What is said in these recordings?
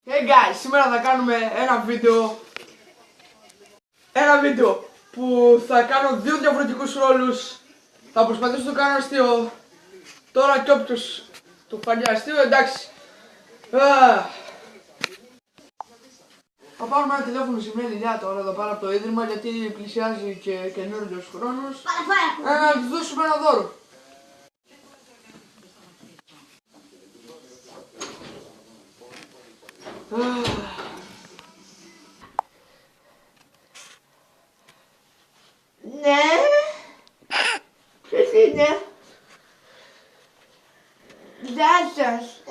Hey guys, σήμερα θα κάνουμε ένα βίντεο που θα κάνω δύο διαφορετικούς ρόλους. Θα προσπαθήσω να το κάνω αστείο. Τώρα κι όποιος το φανεί αστείο, εντάξει. Θα πάρουμε ένα τηλέφωνο σημαίνει ηλιά τώρα εδώ πέρα από το ίδρυμα, γιατί πλησιάζει και καινούριος χρόνος. Να τους δώσουμε ένα δώρο. Ναι, ποιος είναι? Γεια σας.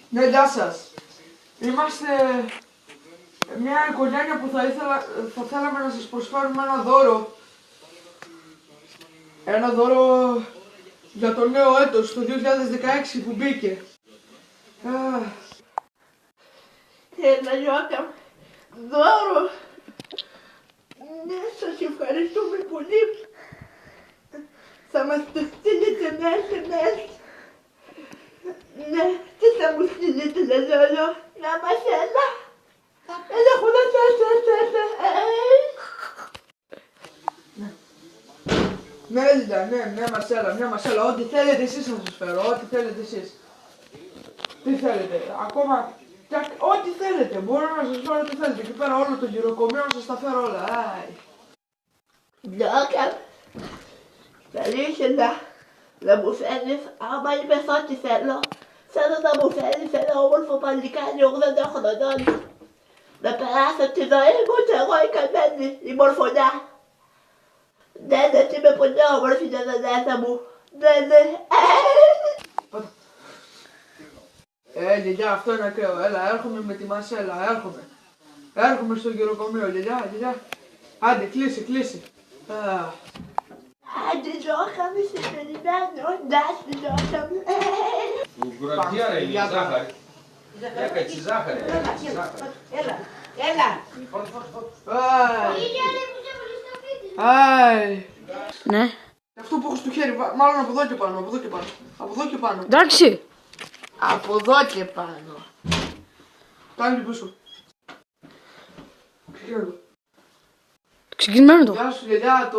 Ναι, γεια σας. Είμαστε μια οικογένεια που θα θέλαμε να σας προσφέρουμε ένα δώρο. Ένα δώρο για το νέο έτος, το 2016 που μπήκε. Έλα Γιώτα, δώρο. Ναι, σας ευχαριστούμε πολύ. Θα μας το στείλετε με SMS. Ναι, τι θα μου στείλετε Λελόλο? Να μας έλα. Έλα χωρίς Ναι, Λίλια, ναι, μια μασέλα, ό,τι θέλετε εσείς θα σας φέρω, ό,τι θέλετε εσείς. Τι θέλετε, ακόμα, ό,τι θέλετε, μπορώ να σας φέρω ό,τι θέλετε. Εκεί πέρα όλο το γυροκομείο να σας τα φέρω όλα. Γιώτα, θα ήθελα να μου φέρεις, άμα είπες ό,τι θέλω, θέλω να μου φέρεις ένα όμορφο παλικάρι 80 χρονών. Να περάσω τη ζωή μου και εγώ η καμένη, η μορφωνιά. Ναι, είμαι πολύ όμορφη για τα νέα μου. Ναι. Λιλιά, αυτό είναι ακραίο. Έλα, έρχομαι με τη μασέλα, έρχομαι. Έρχομαι στο γυροκομείο, Λιλιά. Άντε, κλείσε. Άντε, Ζώχα μου, σε περιμένω. Εντάξει, Ζώχα μου. Κουραντιάρα είναι, ζάχαρη. Έκατσε ζάχαρη. Έλα. Ναι. Αυτό που έχω στο χέρι, μάλλον από εδώ και πάνω. Από εδώ και πάνω. Εντάξει. Από εδώ και πάνω. Κάνει πίσω. Ξεκινάμε το. Γεια σου, Λιλιά,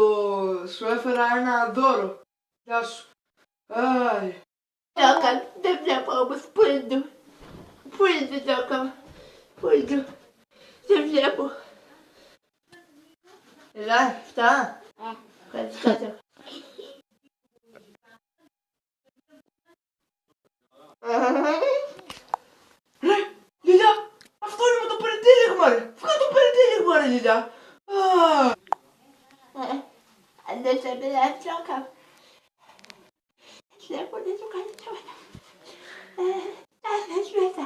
σου έφερα ένα δώρο. Γεια σου. Ζώχα, δεν βλέπω όμως πού είναι. Πού είναι, Ζώχα? Πού είναι? Δεν βλέπω. Έλα, αυτά. Ευχαριστώ, Ζώχα. Λιλιά, αυτό είναι με το περιτύλιγμα, ρε. Βγάλε το περιτύλιγμα, ρε, Λιλιά. Αν δεν σε πειράζει, Ζώχα. Βλέπω να σου κάνει τίποτα. Θες μέσα.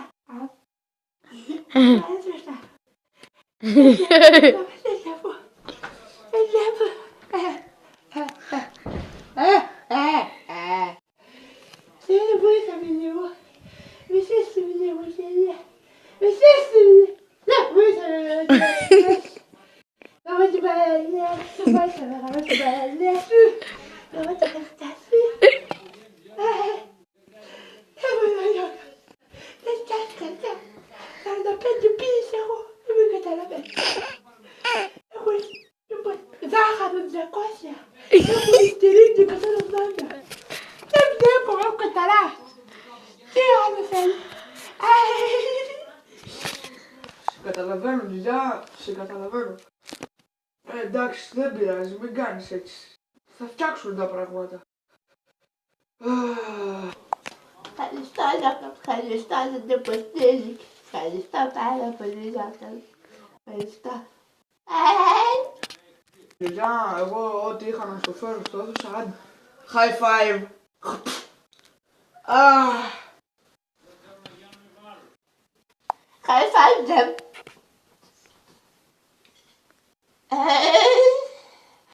Θες μέσα. Δεν βλέπω. Δεν βοήθαμε λίγο. Μισήστε με λίγο, Γελία. Μισήστε με. Ναι, βοήθαμε λίγο. Πάμε στην παραλία. Πάμε στην παραλία. Πάμε στο καφτάσι. Δεν βοήθαμε. Δεν τσάσκασα. 45 πίνεις εγώ. Δεν με καταλαβαίνω. Έχω ζάχαρο 200. Έχω ιστηρίνη 180. Δεν βλέπω, έχω καταράσει. Τι άλλο θέλει? Σε καταλαβαίνω, Λιλιά, σε καταλαβαίνω. Εντάξει, δεν πειράζει, μην κάνεις έτσι. Θα φτιάξουν τα πράγματα. Ευχαριστώ, Ζώχα. Ευχαριστώ για την υποστήριξη. Ευχαριστώ πάρα πολύ, Ζώχα. Ευχαριστώ. Λιλιά, εγώ ό,τι είχα να σου φέρω στο έδωσα, άντε. High five. High five them.